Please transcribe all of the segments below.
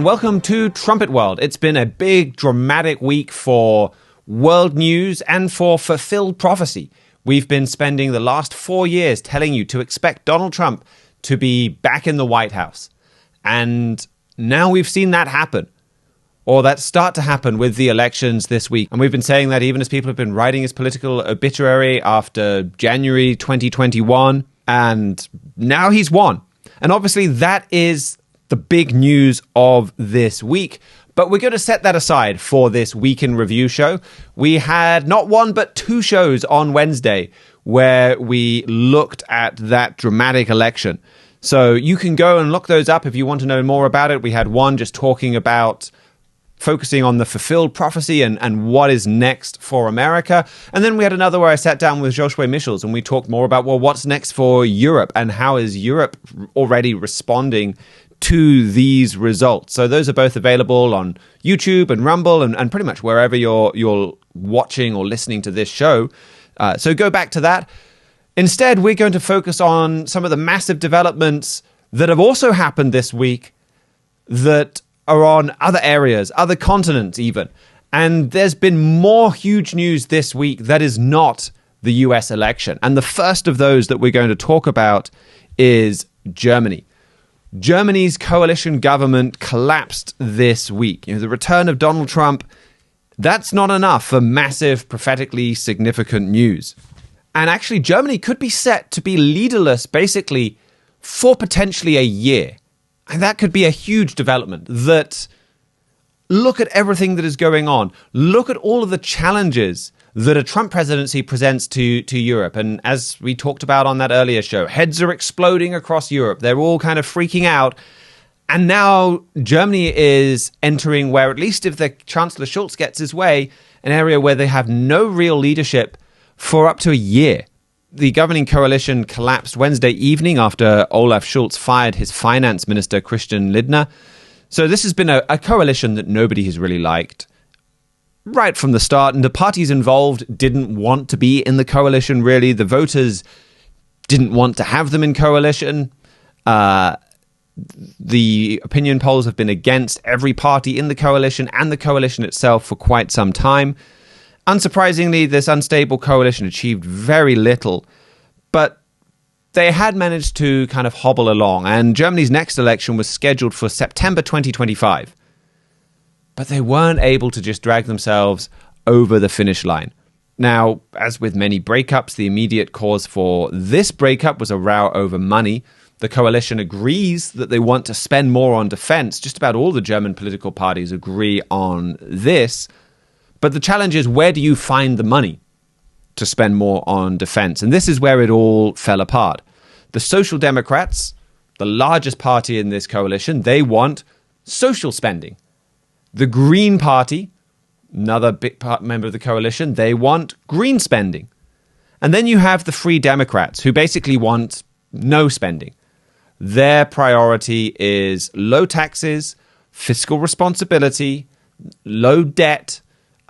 Welcome to Trumpet World. It's been a big, dramatic week for world news and for fulfilled prophecy. We've been spending the last 4 years telling you to expect Donald Trump to be back in the White House. And now we've seen that happen, or that start to happen with the elections this week. And we've been saying that even as people have been writing his political obituary after January 2021, and now he's won. And obviously that is the big news of this week. But we're going to set that aside for this Week in Review show. We had not one, but two shows on Wednesday where we looked at that dramatic election. So you can go and look those up if you want to know more about it. We had one just talking about focusing on the fulfilled prophecy and what is next for America. And then we had another where I sat down with Joshua Michels and we talked more about, well, what's next for Europe and how is Europe already responding to these results. So those are both available on YouTube and Rumble and pretty much wherever you're watching or listening to this show. So go back to that. Instead, we're going to focus on some of the massive developments that have also happened this week that are on other areas, other continents even. And there's been more huge news this week that is not the US election. And the first of those that we're going to talk about is Germany. Germany's coalition government collapsed this week. The return of Donald Trump, that's not enough for massive, prophetically significant news. And actually, Germany could be set to be leaderless, basically, for potentially a year. And that could be a huge development. That, look at everything that is going on. Look at all of the challenges that a Trump presidency presents to Europe. And as we talked about on that earlier show, heads are exploding across Europe. They're all kind of freaking out. And now Germany is entering where, at least if the Chancellor Scholz gets his way, an area where they have no real leadership for up to a year. The governing coalition collapsed Wednesday evening after Olaf Scholz fired his finance minister, Christian Lindner. So this has been a coalition that nobody has really liked right from the start, and the parties involved didn't want to be in the coalition, really. The voters didn't want to have them in coalition. The opinion polls have been against every party in the coalition and the coalition itself for quite some time. Unsurprisingly, this unstable coalition achieved very little, but they had managed to kind of hobble along, and Germany's next election was scheduled for September 2025. But they weren't able to just drag themselves over the finish line. Now, as with many breakups, the immediate cause for this breakup was a row over money. The coalition agrees that they want to spend more on defense. Just about all the German political parties agree on this. But the challenge is, where do you find the money to spend more on defense? And this is where it all fell apart. The Social Democrats, the largest party in this coalition, they want social spending. The Green Party, another big member of the coalition, they want green spending. And then you have the Free Democrats, who basically want no spending. Their priority is low taxes, fiscal responsibility, low debt,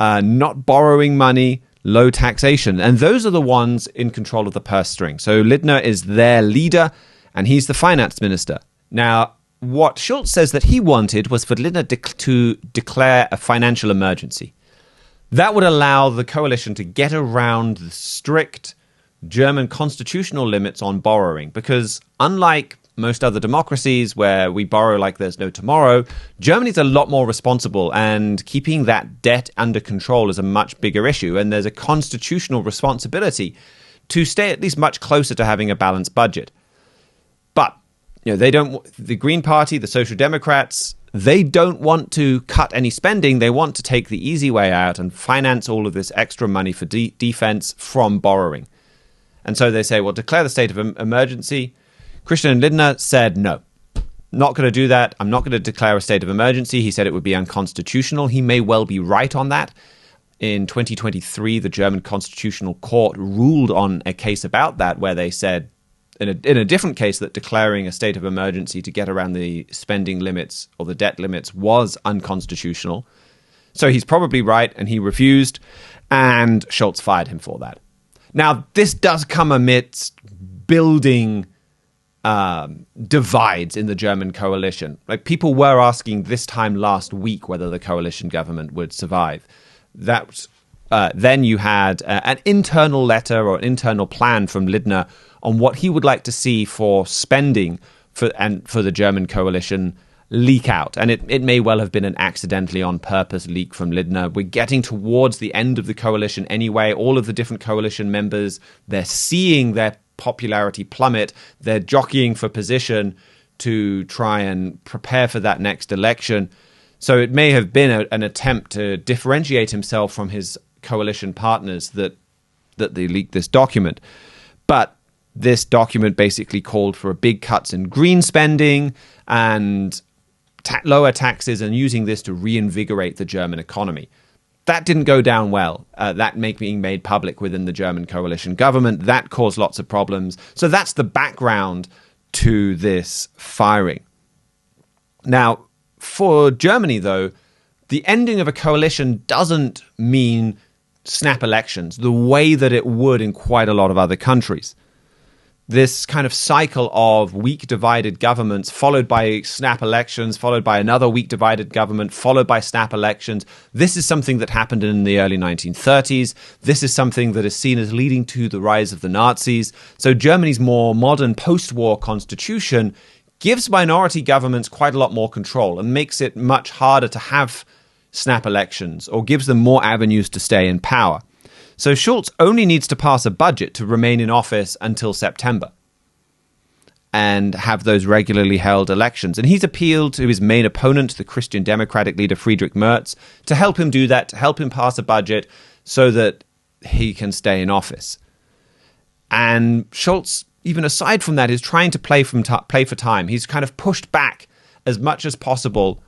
not borrowing money, low taxation. And those are the ones in control of the purse string. So Lindner is their leader, and he's the finance minister. Now, what Scholz says that he wanted was for Lindner to declare a financial emergency. That would allow the coalition to get around the strict German constitutional limits on borrowing, because unlike most other democracies where we borrow like there's no tomorrow, Germany's a lot more responsible, and keeping that debt under control is a much bigger issue, and there's a constitutional responsibility to stay at least much closer to having a balanced budget. But they don't. The Green Party, the Social Democrats, they don't want to cut any spending. They want to take the easy way out and finance all of this extra money for defense from borrowing. And so they say, well, declare the state of emergency. Christian Lindner said, no, not going to do that. I'm not going to declare a state of emergency. He said it would be unconstitutional. He may well be right on that. In 2023, the German Constitutional Court ruled on a case about that, where they said, in a different case, that declaring a state of emergency to get around the spending limits or the debt limits was unconstitutional. So he's probably right, and he refused, and Scholz fired him for that. Now, this does come amidst building divides in the German coalition. Like, people were asking this time last week whether the coalition government would survive. Then you had an internal letter or an internal plan from Lindner on what he would like to see for spending for the German coalition leak out. And it may well have been an accidentally on purpose leak from Lindner. We're getting towards the end of the coalition anyway. All of the different coalition members, they're seeing their popularity plummet. They're jockeying for position to try and prepare for that next election. So it may have been an attempt to differentiate himself from his coalition partners that they leaked this document. But this document basically called for big cuts in green spending and lower taxes, and using this to reinvigorate the German economy. That didn't go down well. That being made public within the German coalition government, that caused lots of problems. So that's the background to this firing. Now, for Germany, though, the ending of a coalition doesn't mean snap elections the way that it would in quite a lot of other countries. This kind of cycle of weak divided governments followed by snap elections, followed by another weak divided government, followed by snap elections. This is something that happened in the early 1930s. This is something that is seen as leading to the rise of the Nazis. So Germany's more modern post-war constitution gives minority governments quite a lot more control and makes it much harder to have snap elections, or gives them more avenues to stay in power. So Scholz only needs to pass a budget to remain in office until September and have those regularly held elections. And he's appealed to his main opponent, the Christian Democratic leader Friedrich Merz, to help him do that, to help him pass a budget so that he can stay in office. And Scholz, even aside from that, is trying to play for time. He's kind of pushed back as much as possible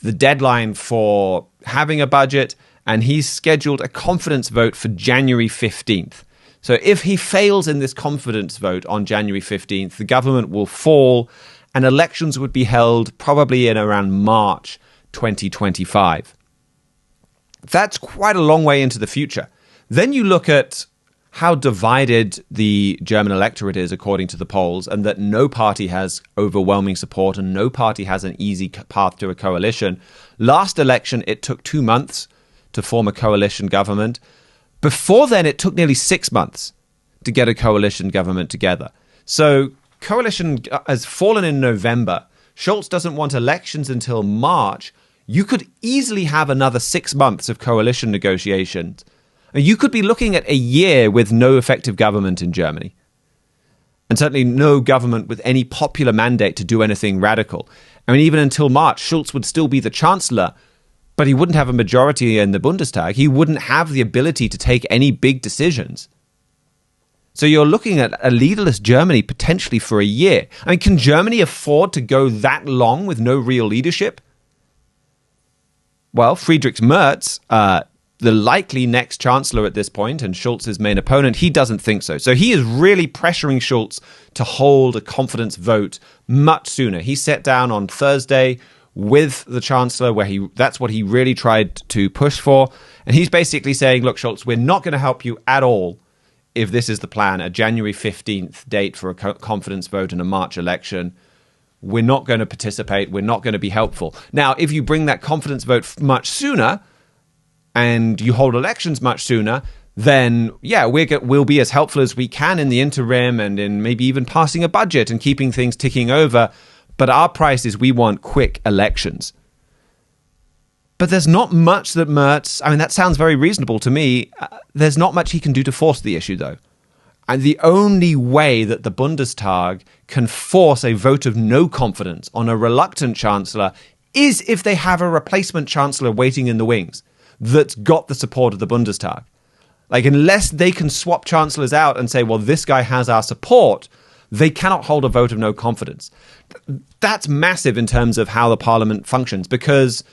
the deadline for having a budget, and he's scheduled a confidence vote for January 15th. So if he fails in this confidence vote on January 15th, the government will fall and elections would be held probably in around March 2025. That's quite a long way into the future. Then you look at how divided the German electorate is according to the polls, and that no party has overwhelming support and no party has an easy path to a coalition. Last election, it took 2 months to form a coalition government. Before then, it took nearly 6 months to get a coalition government together. So coalition has fallen in November. Scholz doesn't want elections until March. You could easily have another 6 months of coalition negotiations. You could be looking at a year with no effective government in Germany. And certainly no government with any popular mandate to do anything radical. I mean, even until March, Scholz would still be the Chancellor, but he wouldn't have a majority in the Bundestag. He wouldn't have the ability to take any big decisions. So you're looking at a leaderless Germany potentially for a year. I mean, can Germany afford to go that long with no real leadership? Well, Friedrich Merz, the likely next chancellor at this point and Scholz's main opponent, he doesn't think so. So he is really pressuring Scholz to hold a confidence vote much sooner. He sat down on Thursday with the chancellor that's what he really tried to push for. And he's basically saying, look, Scholz, we're not going to help you at all if this is the plan, a January 15th date for a confidence vote and a March election. We're not going to participate. We're not going to be helpful. Now, if you bring that confidence vote much sooner and you hold elections much sooner, then, yeah, we'll be as helpful as we can in the interim and in maybe even passing a budget and keeping things ticking over. But our price is we want quick elections. But there's not much that Merz, I mean, that sounds very reasonable to me. There's not much he can do to force the issue, though. And the only way that the Bundestag can force a vote of no confidence on a reluctant chancellor is if they have a replacement chancellor waiting in the wings that's got the support of the Bundestag. Like, unless they can swap chancellors out and say, well, this guy has our support, they cannot hold a vote of no confidence. That's massive in terms of how the parliament functions, because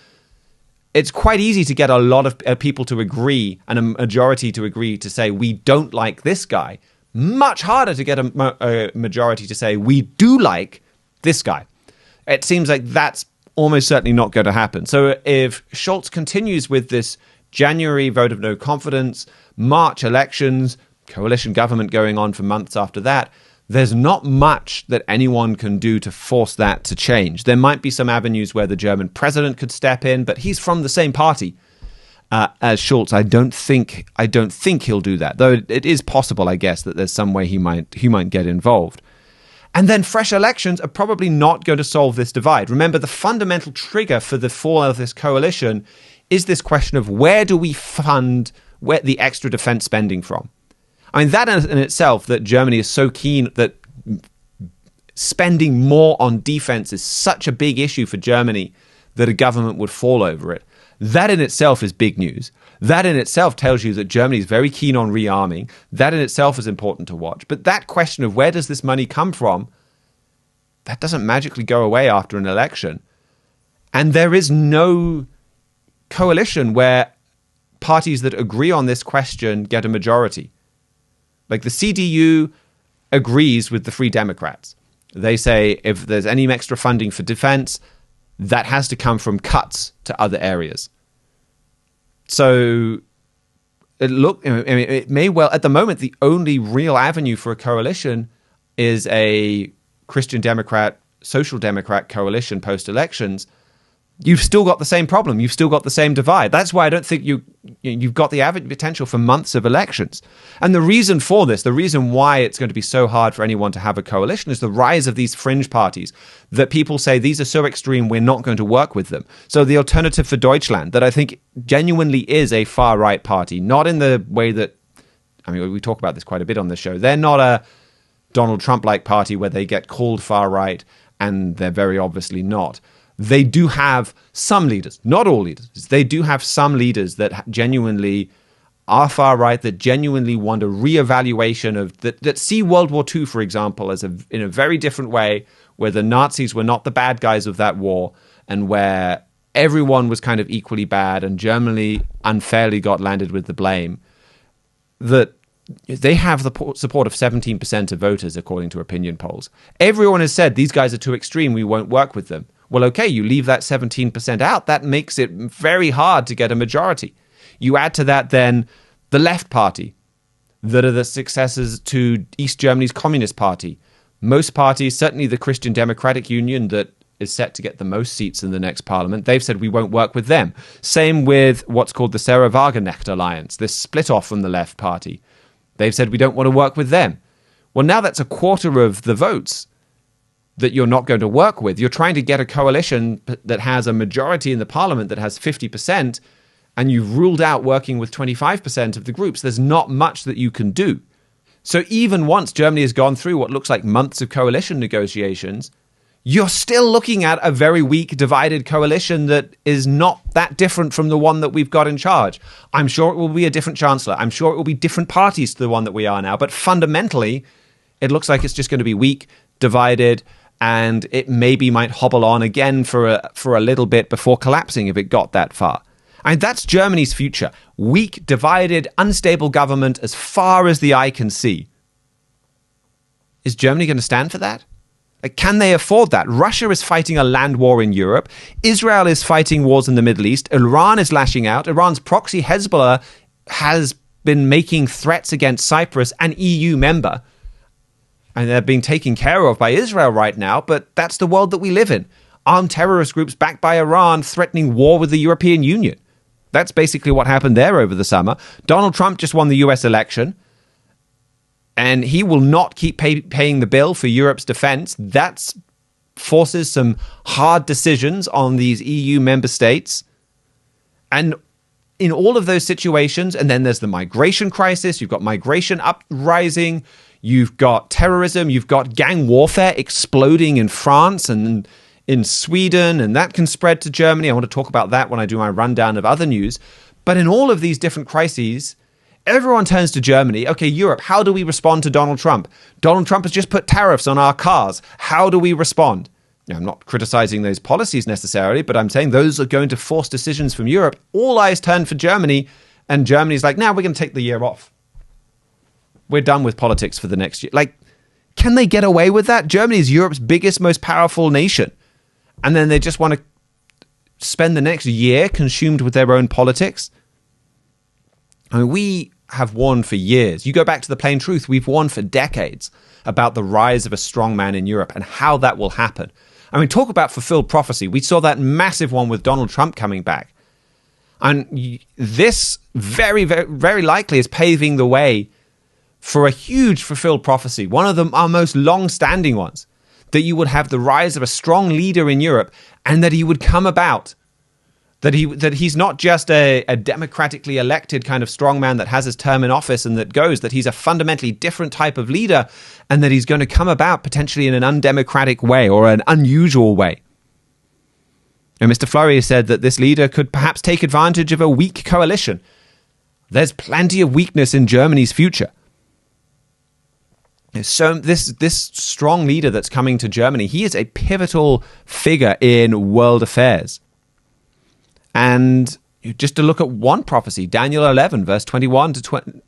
it's quite easy to get a lot of people to agree and a majority to agree to say, we don't like this guy. Much harder to get a majority to say, we do like this guy. It seems like that's almost certainly not going to happen. So if Scholz continues with this January vote of no confidence, March elections, coalition government going on for months after that, there's not much that anyone can do to force that to change. There might be some avenues where the German president could step in, but he's from the same party as Scholz. I don't think he'll do that, though it is possible, I guess, that there's some way he might get involved. And then fresh elections are probably not going to solve this divide. Remember, the fundamental trigger for the fall of this coalition is this question of where do we fund the extra defense spending from? I mean, that in itself, that Germany is so keen that spending more on defense is such a big issue for Germany that a government would fall over it. That in itself is big news. That in itself tells you that Germany is very keen on rearming. That in itself is important to watch. But that question of where does this money come from, that doesn't magically go away after an election. And there is no coalition where parties that agree on this question get a majority. Like the CDU agrees with the Free Democrats. They say if there's any extra funding for defense, that has to come from cuts to other areas. So it may well, at the moment, the only real avenue for a coalition is a Christian Democrat, Social Democrat coalition post-elections. You've still got the same problem. You've still got the same divide. That's why I don't think you've got the potential for months of elections. And the reason for this, the reason why it's going to be so hard for anyone to have a coalition is the rise of these fringe parties that people say these are so extreme, we're not going to work with them. So the Alternative for Deutschland, that I think genuinely is a far-right party, not in the way that, I mean, we talk about this quite a bit on the show. They're not a Donald Trump-like party where they get called far-right, and they're very obviously not. They do have some leaders, not all leaders. They do have some leaders that genuinely are far right, that genuinely want a reevaluation of that see World War II, for example, as in a very different way, where the Nazis were not the bad guys of that war, and where everyone was kind of equally bad, and Germany unfairly got landed with the blame. That they have the support of 17% of voters, according to opinion polls. Everyone has said these guys are too extreme, we won't work with them. Well, okay, you leave that 17% out. That makes it very hard to get a majority. You add to that then the Left Party, that are the successors to East Germany's Communist Party. Most parties, certainly the Christian Democratic Union, that is set to get the most seats in the next parliament, they've said we won't work with them. Same with what's called the Sarah Wagenknecht Alliance, this split off from the Left Party. They've said we don't want to work with them. Well, now that's a quarter of the votes that you're not going to work with. You're trying to get a coalition that has a majority in the parliament that has 50%, and you've ruled out working with 25% of the groups. There's not much that you can do. So even once Germany has gone through what looks like months of coalition negotiations, you're still looking at a very weak, divided coalition that is not that different from the one that we've got in charge. I'm sure it will be a different chancellor. I'm sure it will be different parties to the one that we are now. But fundamentally, it looks like it's just going to be weak, divided, and it maybe might hobble on again for a little bit before collapsing if it got that far. And that's Germany's future. Weak, divided, unstable government as far as the eye can see. Is Germany going to stand for that? Can they afford that? Russia is fighting a land war in Europe. Israel is fighting wars in the Middle East. Iran is lashing out. Iran's proxy Hezbollah has been making threats against Cyprus, an EU member. And they're being taken care of by Israel right now, but that's the world that we live in. Armed terrorist groups backed by Iran threatening war with the European Union. That's basically what happened there over the summer. Donald Trump just won the US election, and he will not keep paying the bill for Europe's defense. That forces some hard decisions on these EU member states. And in all of those situations, and then there's the migration crisis, you've got migration uprising, you've got terrorism, you've got gang warfare exploding in France and in Sweden, and that can spread to Germany. I want to talk about that when I do my rundown of other news. But in all of these different crises, everyone turns to Germany. Okay, Europe, how do we respond to Donald Trump? Donald Trump has just put tariffs on our cars. How do we respond? Now, I'm not criticizing those policies necessarily, but I'm saying those are going to force decisions from Europe. All eyes turn for Germany, and Germany's like, we're going to take the year off. We're done with politics for the next year. Like, can they get away with that? Germany is Europe's biggest, most powerful nation. And then they just want to spend the next year consumed with their own politics. I mean, have warned for years. You go back to the plain truth, we've warned for decades about the rise of a strong man in Europe and how that will happen. I mean, talk about fulfilled prophecy. We saw that massive one with Donald Trump coming back. And this very, very, very likely is paving the way for a huge fulfilled prophecy, one of our most long-standing ones, that you would have the rise of a strong leader in Europe and that he would come about, that he's not just a democratically elected kind of strongman that has his term in office and that goes, that he's a fundamentally different type of leader and that he's going to come about potentially in an undemocratic way or an unusual way. And Mr. Fleury said that this leader could perhaps take advantage of a weak coalition. There's plenty of weakness in Germany's future. So this strong leader that's coming to Germany, he is a pivotal figure in world affairs. And just to look at one prophecy, Daniel 11, verse 21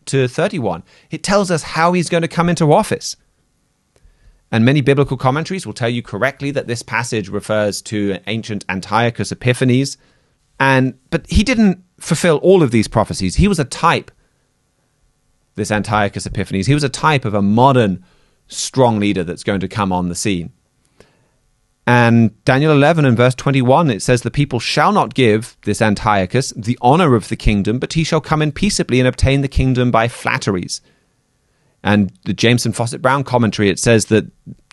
to 31, it tells us how he's going to come into office. And many biblical commentaries will tell you correctly that this passage refers to ancient Antiochus Epiphanes. But he didn't fulfill all of these prophecies. He was a type, this Antiochus Epiphanes. He was a type of a modern strong leader that's going to come on the scene. And Daniel 11 and verse 21, it says, the people shall not give this Antiochus the honor of the kingdom, but he shall come in peaceably and obtain the kingdom by flatteries. And the Jameson Fawcett Brown commentary, it says that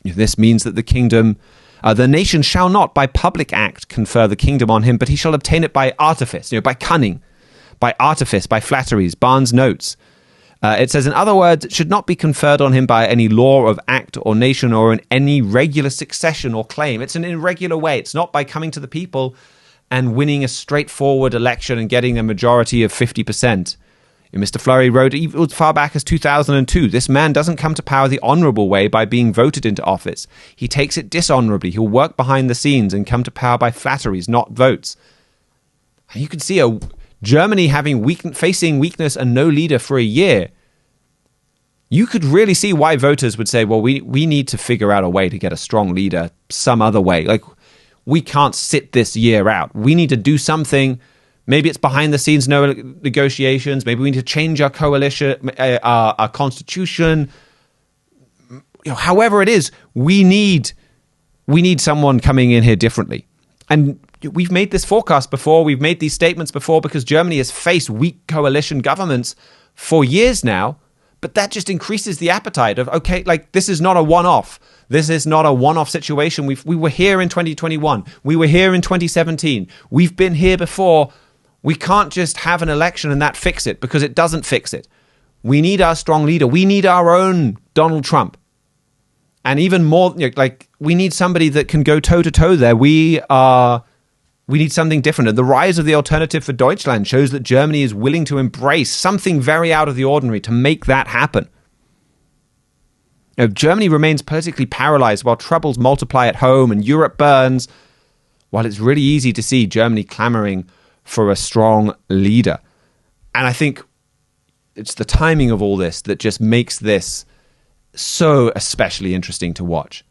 this means that the nation shall not by public act confer the kingdom on him, but he shall obtain it by artifice, by cunning, by artifice, by flatteries. Barnes notes. It says, in other words, it should not be conferred on him by any law of act or nation or in any regular succession or claim. It's an irregular way. It's not by coming to the people and winning a straightforward election and getting a majority of 50%. Mr. Fleury wrote, as far back as 2002, this man doesn't come to power the honorable way by being voted into office. He takes it dishonorably. He'll work behind the scenes and come to power by flatteries, not votes. And you can see Germany facing weakness and no leader for a year. You could really see why voters would say, well, we need to figure out a way to get a strong leader some other way. Like, we can't sit this year out. We need to do something. Maybe it's behind the scenes, no negotiations. Maybe we need to change our coalition, our constitution. However it is, we need someone coming in here differently. And we've made this forecast before. We've made these statements before because Germany has faced weak coalition governments for years now. But that just increases the appetite of, okay, like, this is not a one-off. This is not a one-off situation. We were here in 2021. We were here in 2017. We've been here before. We can't just have an election and that fix it, because it doesn't fix it. We need our strong leader. We need our own Donald Trump. And even more, we need somebody that can go toe-to-toe there. We need something different. And the rise of the Alternative for Deutschland shows that Germany is willing to embrace something very out of the ordinary to make that happen. Germany remains politically paralyzed while troubles multiply at home and Europe burns, while it's really easy to see Germany clamoring for a strong leader. And I think it's the timing of all this that just makes this so especially interesting to watch.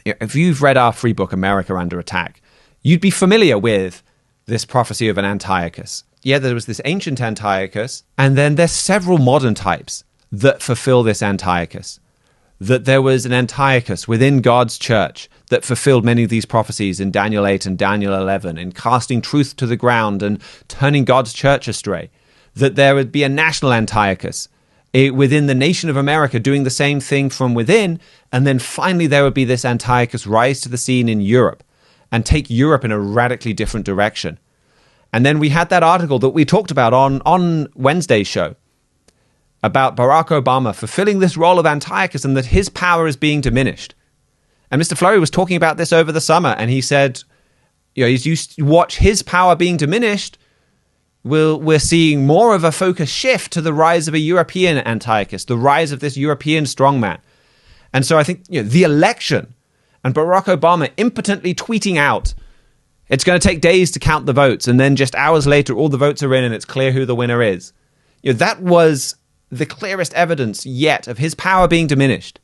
If you've read our free book, America Under Attack, you'd be familiar with this prophecy of an Antiochus. Yeah, there was this ancient Antiochus, and then there's several modern types that fulfill this Antiochus. That there was an Antiochus within God's church that fulfilled many of these prophecies in Daniel 8 and Daniel 11, in casting truth to the ground and turning God's church astray. That there would be a national Antiochus within the nation of America doing the same thing from within, and then finally there would be this Antiochus rise to the scene in Europe and take Europe in a radically different direction. And then we had that article that we talked about on Wednesday's show about Barack Obama fulfilling this role of Antiochus and that his power is being diminished. And Mr. Fleury was talking about this over the summer, and he said, as you watch his power being diminished, we're seeing more of a focus shift to the rise of a European Antiochus, the rise of this European strongman. And so I think the election and Barack Obama impotently tweeting out, it's going to take days to count the votes, and then just hours later, all the votes are in and it's clear who the winner is. That was the clearest evidence yet of his power being diminished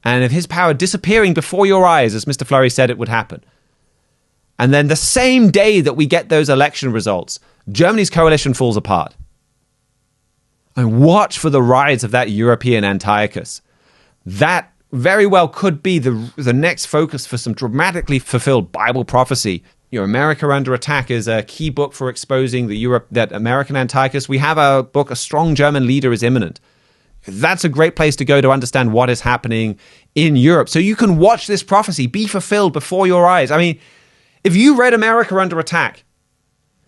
and of his power disappearing before your eyes, as Mr. Fleury said it would happen. And then the same day that we get those election results, Germany's coalition falls apart. And watch for the rise of that European Antiochus. That very well could be the next focus for some dramatically fulfilled Bible prophecy. America Under Attack is a key book for exposing that American Antiochus. We have a book, A Strong German Leader is Imminent. That's a great place to go to understand what is happening in Europe. So you can watch this prophecy be fulfilled before your eyes. I mean, if you read America Under Attack,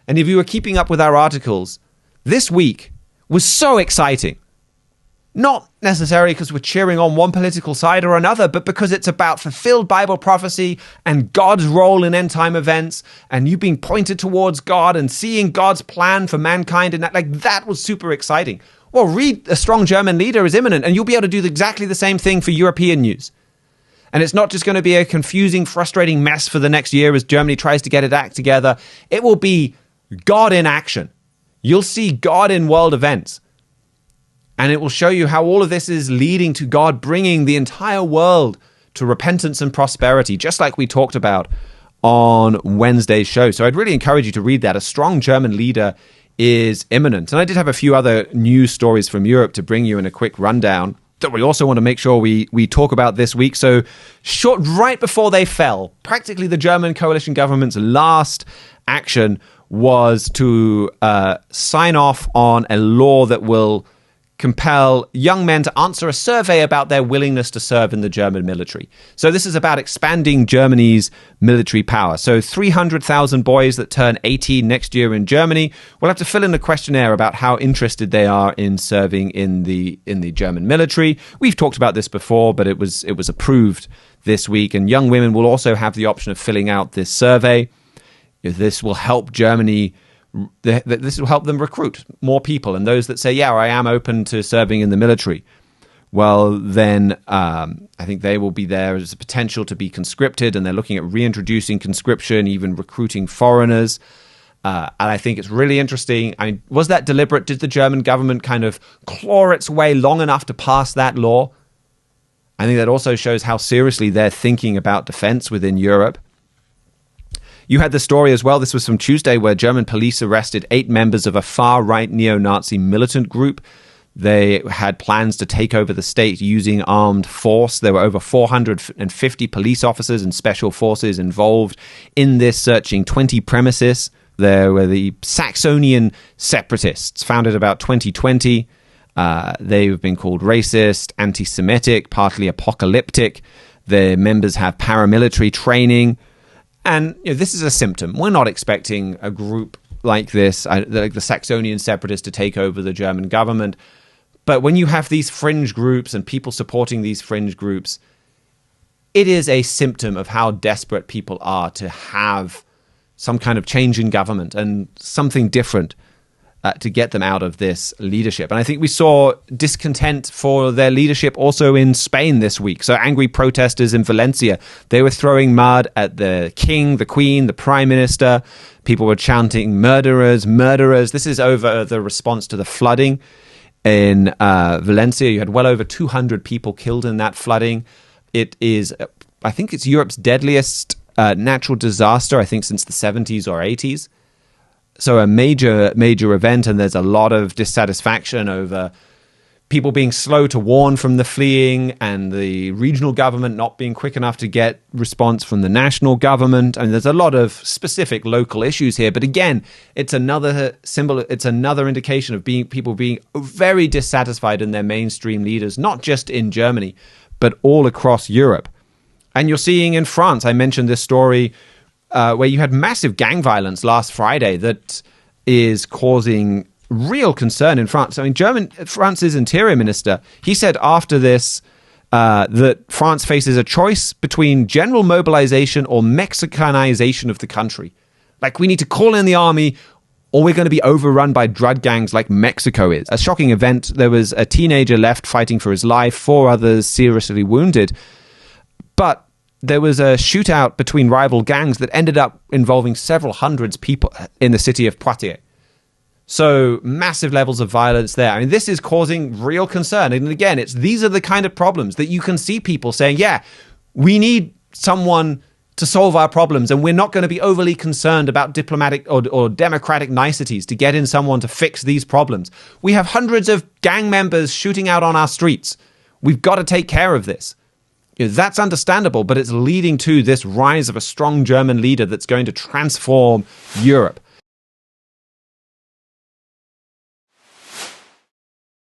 and if you were keeping up with our articles, this week was so exciting. Not necessarily because we're cheering on one political side or another, but because it's about fulfilled Bible prophecy and God's role in end time events, and you being pointed towards God and seeing God's plan for mankind, and that was super exciting. Well, read A Strong German Leader is Imminent, and you'll be able to do exactly the same thing for European news. And it's not just going to be a confusing, frustrating mess for the next year as Germany tries to get its act together. It will be God in action. You'll see God in world events. And it will show you how all of this is leading to God bringing the entire world to repentance and prosperity, just like we talked about on Wednesday's show. So I'd really encourage you to read that. A Strong German Leader is Imminent. And I did have a few other news stories from Europe to bring you in a quick rundown that we also want to make sure we talk about this week. So right before they fell, practically the German coalition government's last action was to sign off on a law that will compel young men to answer a survey about their willingness to serve in the German military. So this is about expanding Germany's military power. So 300,000 boys that turn 18 next year in Germany will have to fill in a questionnaire about how interested they are in serving in the German military. We've talked about this before, but it was approved this week. And young women will also have the option of filling out this survey. This will help Germany. This will help them recruit more people, and those that say, yeah, I am open to serving in the military, well, then I think they will be there as a potential to be conscripted, and they're looking at reintroducing conscription, even recruiting foreigners. And I think it's really interesting. I mean, was that deliberate? Did the German government kind of claw its way long enough to pass that law? I think that also shows how seriously they're thinking about defense within Europe. You had the story as well, this was from Tuesday, where German police arrested 8 members of a far-right neo-Nazi militant group. They had plans to take over the state using armed force. There were over 450 police officers and special forces involved in this, searching 20 premises. There were the Saxonian separatists, founded about 2020. They've been called racist, anti-Semitic, partly apocalyptic. Their members have paramilitary training. And this is a symptom. We're not expecting a group like this, like the Saxonian separatists, to take over the German government. But when you have these fringe groups and people supporting these fringe groups, it is a symptom of how desperate people are to have some kind of change in government and something different to get them out of this leadership. And I think we saw discontent for their leadership also in Spain this week. So angry protesters in Valencia, they were throwing mud at the king, the queen, the prime minister. People were chanting, murderers, murderers. This is over the response to the flooding in Valencia. You had well over 200 people killed in that flooding. It is, I think it's Europe's deadliest natural disaster, I think, since the 70s or 80s. So a major event, and there's a lot of dissatisfaction over people being slow to warn from the fleeing and the regional government not being quick enough to get response from the national government. And there's a lot of specific local issues here. But again, it's another symbol. It's another indication of people being very dissatisfied in their mainstream leaders, not just in Germany, but all across Europe. And you're seeing in France, I mentioned this story where you had massive gang violence last Friday that is causing real concern in France. I mean, France's interior minister, he said after this that France faces a choice between general mobilization or Mexicanization of the country. Like, we need to call in the army, or we're going to be overrun by drug gangs like Mexico is. A shocking event. There was a teenager left fighting for his life, 4 others seriously wounded. But there was a shootout between rival gangs that ended up involving several hundreds of people in the city of Poitiers. So massive levels of violence there. I mean, this is causing real concern. And again, these are the kind of problems that you can see people saying, yeah, we need someone to solve our problems, and we're not going to be overly concerned about diplomatic or democratic niceties to get in someone to fix these problems. We have hundreds of gang members shooting out on our streets. We've got to take care of this. That's understandable, but it's leading to this rise of a strong German leader that's going to transform Europe.